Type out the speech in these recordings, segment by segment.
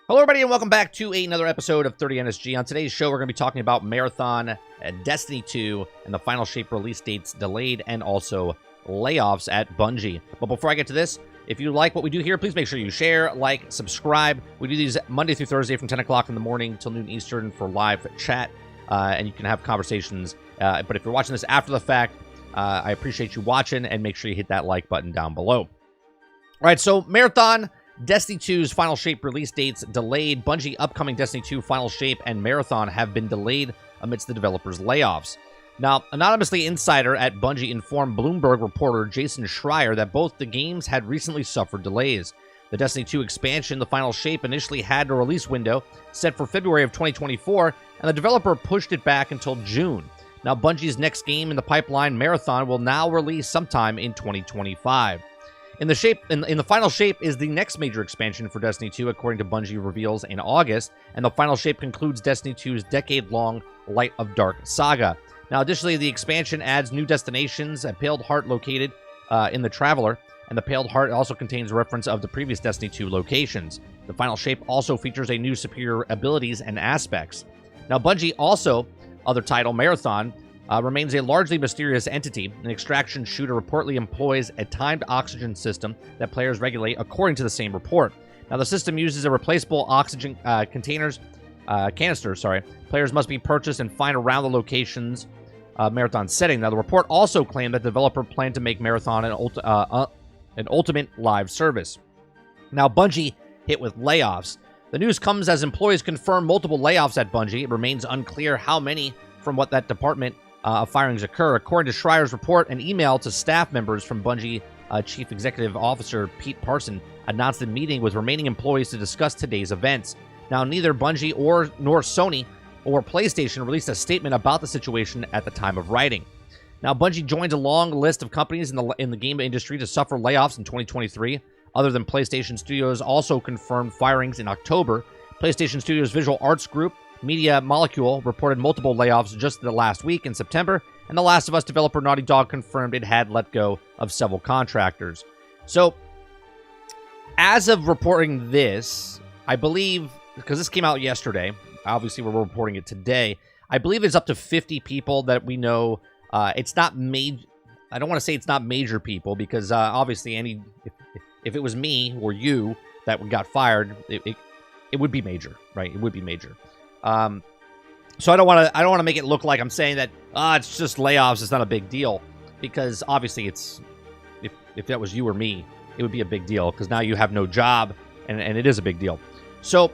Hello, everybody, and welcome back to another episode of 30 NSG. On today's show, we're going to be talking about Marathon, Destiny 2, and the final shape release dates delayed, and also layoffs at Bungie. But before I get to this, if you like what we do here, please make sure you share, like, subscribe. We do these Monday through Thursday from 10 o'clock in the morning till noon Eastern for live chat, and you can have conversations. But if you're watching this after the fact, I appreciate you watching, and make sure you hit that like button down below. All right, so Marathon, Destiny 2's final shape release dates delayed. Bungie upcoming Destiny 2 final shape and Marathon have been delayed amidst the developers' layoffs. Now, anonymously insider at Bungie informed Bloomberg reporter Jason Schreier that both the games had recently suffered delays. The Destiny 2 expansion, the final shape, initially had a release window set for February of 2024, and the developer pushed it back until June. Now, Bungie's next game in the pipeline, Marathon, will now release sometime in 2025. In the final shape is the next major expansion for Destiny 2, according to Bungie reveals in August, and the final shape concludes Destiny 2's decade-long Light of Dark saga. Now, additionally, the expansion adds new destinations, a Paled Heart located in the Traveler, and the Paled Heart also contains reference of the previous Destiny 2 locations. The final shape also features a new superior abilities and aspects. Now, Bungie also, other title, Marathon, remains a largely mysterious entity. An extraction shooter reportedly employs a timed oxygen system that players regulate, according to the same report. Now, the system uses a replaceable oxygen canister. Players must be purchased and find around the location's Marathon setting. Now, the report also claimed that the developer planned to make Marathon an ultimate live service. Now, Bungie hit with layoffs. The news comes as employees confirm multiple layoffs at Bungie. It remains unclear how many from what that department firings occur. According to Schreier's report, an email to staff members from Bungie Chief Executive Officer Pete Parson announced a meeting with remaining employees to discuss today's events. Now, neither Bungie nor Sony or PlayStation released a statement about the situation at the time of writing. Now, Bungie joins a long list of companies in the game industry to suffer layoffs in 2023. Other than PlayStation Studios also confirmed firings in October. PlayStation Studios Visual Arts Group, Media Molecule reported multiple layoffs just the last week in September, and The Last of Us developer Naughty Dog confirmed it had let go of several contractors. So, as of reporting this, I believe, because this came out yesterday, obviously we're reporting it today, I believe it's up to 50 people that we know. It's not major. I don't want to say it's not major people, because obviously if it was me or you that got fired, it would be major, right? It would be major. So I don't want to make it look like I'm saying that it's just layoffs, it's not a big deal, because obviously it's if that was you or me, it would be a big deal, because now you have no job, and it is a big deal. So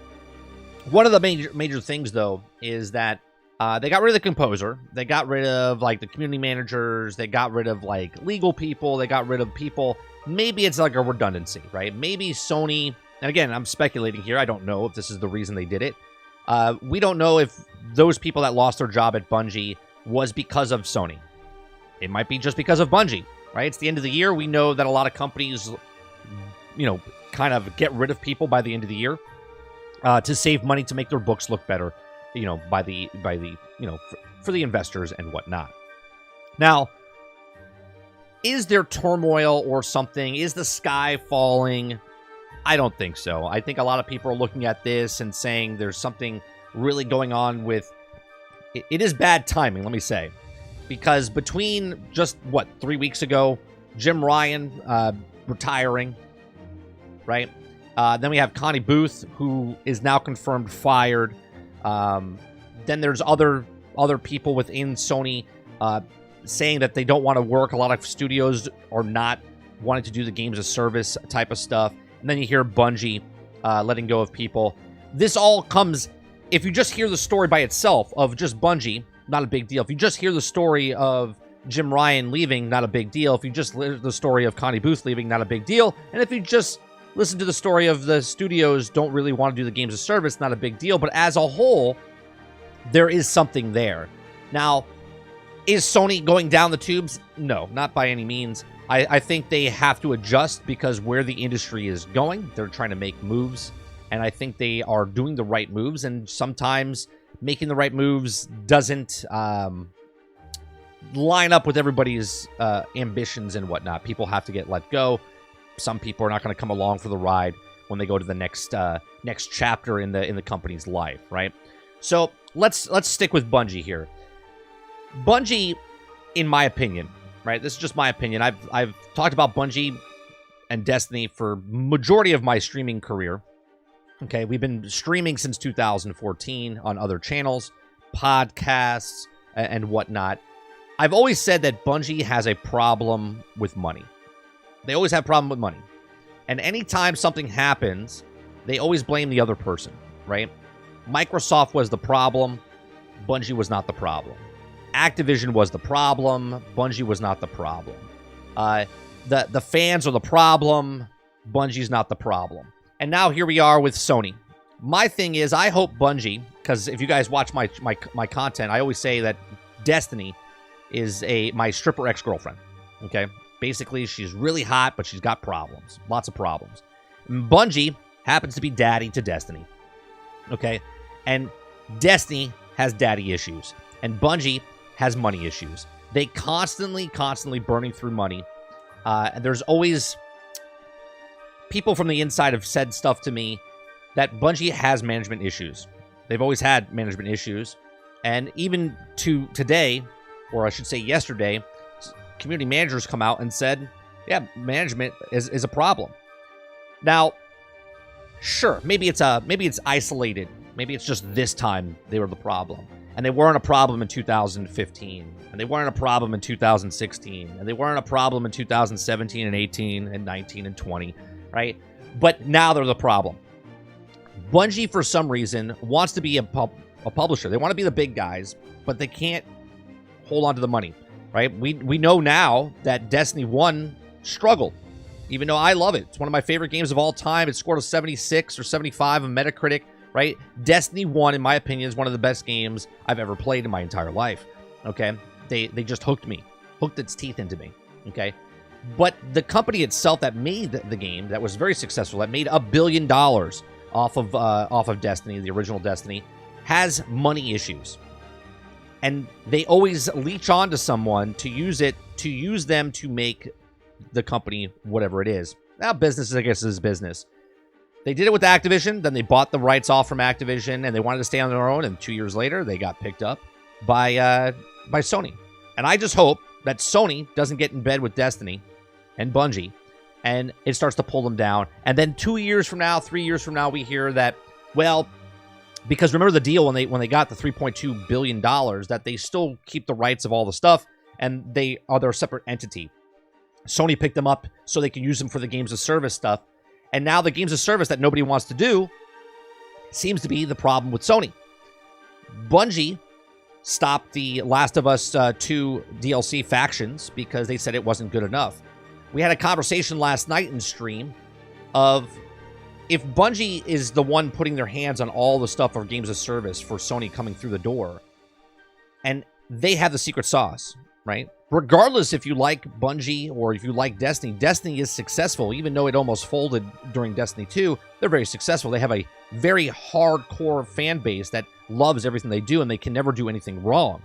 one of the major things though is that they got rid of the composer, they got rid of like the community managers, they got rid of like legal people, they got rid of people. Maybe it's like a redundancy, right? Maybe Sony, and again, I'm speculating here, I don't know if this is the reason they did it. We don't know if those people that lost their job at Bungie was because of Sony. It might be just because of Bungie, right? It's the end of the year. We know that a lot of companies, kind of get rid of people by the end of the year to save money, to make their books look better, for the investors and whatnot. Now, is there turmoil or something? Is the sky falling? I don't think so. I think a lot of people are looking at this and saying there's something really going on with... It is bad timing, let me say. Because between just, 3 weeks ago, Jim Ryan retiring, right? Then we have Connie Booth, who is now confirmed fired. Then there's other people within Sony saying that they don't want to work. A lot of studios are not wanting to do the games as service type of stuff. And then you hear Bungie letting go of people. This all comes, if you just hear the story by itself of just Bungie, not a big deal. If you just hear the story of Jim Ryan leaving, not a big deal. If you just hear the story of Connie Booth leaving, not a big deal. And if you just listen to the story of the studios don't really want to do the games as service, not a big deal. But as a whole, there is something there. Now, is Sony going down the tubes? No, not by any means. I think they have to adjust, because where the industry is going, they're trying to make moves, and I think they are doing the right moves, and sometimes making the right moves doesn't line up with everybody's ambitions and whatnot. People have to get let go. Some people are not going to come along for the ride, when they go to the next chapter in the company's life, right? So let's stick with Bungie here. Bungie, in my opinion, right? This is just my opinion. I've talked about Bungie and Destiny for majority of my streaming career. Okay, we've been streaming since 2014 on other channels, podcasts, and whatnot. I've always said that Bungie has a problem with money. They always have a problem with money. And anytime something happens, they always blame the other person, right? Microsoft was the problem. Bungie was not the problem. Activision was the problem. Bungie was not the problem. The fans are the problem. Bungie's not the problem. And now here we are with Sony. My thing is, I hope Bungie, because if you guys watch my content, I always say that Destiny is my stripper ex-girlfriend, okay? Basically, she's really hot, but she's got problems. Lots of problems. And Bungie happens to be daddy to Destiny, okay? And Destiny has daddy issues. And Bungie has money issues. They constantly burning through money. And there's always... people from the inside have said stuff to me that Bungie has management issues. They've always had management issues. And even to today, or I should say yesterday, community managers come out and said, yeah, management is a problem. Now, sure, maybe it's isolated. Maybe it's just this time they were the problem. And they weren't a problem in 2015. And they weren't a problem in 2016. And they weren't a problem in 2017 and 18 and 19 and 20. Right? But now they're the problem. Bungie, for some reason, wants to be a publisher. They want to be the big guys, but they can't hold on to the money, right? We know now that Destiny 1 struggled, even though I love it. It's one of my favorite games of all time. It scored a 76 or 75 on Metacritic, right? Destiny 1, in my opinion, is one of the best games I've ever played in my entire life, okay? They just hooked me, hooked its teeth into me, okay? But the company itself that made the game, that was very successful, that made $1 billion off of Destiny, the original Destiny, has money issues. And they always leech on to someone to use them to make the company whatever it is. Now, business, I guess, is business. They did it with Activision, then they bought the rights off from Activision, and they wanted to stay on their own, and 2 years later, they got picked up by Sony. And I just hope that Sony doesn't get in bed with Destiny and Bungie, and it starts to pull them down. And then 2 years from now, 3 years from now, we hear that, well, because remember the deal when they got the $3.2 billion, that they still keep the rights of all the stuff, and they're a separate entity. Sony picked them up so they can use them for the games of service stuff. And now the games of service that nobody wants to do seems to be the problem with Sony. Bungie stopped the Last of Us 2 DLC factions because they said it wasn't good enough. We had a conversation last night in stream of if Bungie is the one putting their hands on all the stuff for games of service for Sony coming through the door, and they have the secret sauce, right? Regardless if you like Bungie or if you like Destiny, Destiny is successful. Even though it almost folded during Destiny 2, they're very successful. They have a very hardcore fan base that loves everything they do, and they can never do anything wrong.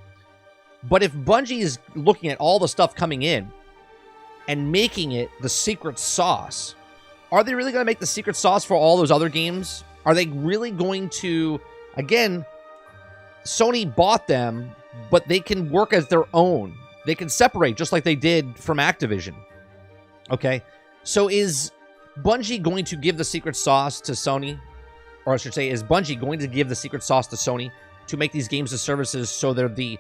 But if Bungie is looking at all the stuff coming in and making it the secret sauce, are they really going to make the secret sauce for all those other games? Are they really going to... Again, Sony bought them, but they can work as their own. They can separate just like they did from Activision. Okay? So is Bungie going to give the secret sauce to Sony? Or I should say, is Bungie going to give the secret sauce to Sony to make these games as services so they're the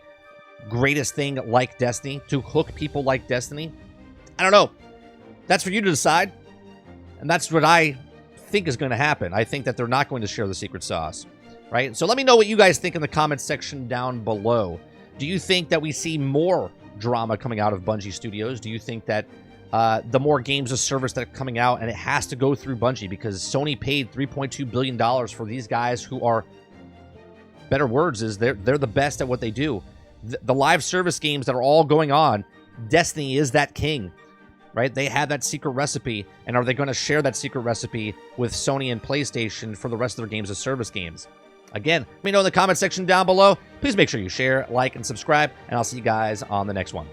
greatest thing like Destiny, to hook people like Destiny? I don't know. That's for you to decide. And that's what I think is going to happen. I think that they're not going to share the secret sauce, right? So let me know what you guys think in the comments section down below. Do you think that we see more drama coming out of Bungie Studios? Do you think that the more games of service that are coming out, and it has to go through Bungie because Sony paid $3.2 billion for these guys who are, better words is, they're the best at what they do. The live service games that are all going on, Destiny is that king, right? They have that secret recipe, and are they going to share that secret recipe with Sony and PlayStation for the rest of their games of service games? Again, let me know in the comment section down below. Please make sure you share, like, and subscribe, and I'll see you guys on the next one.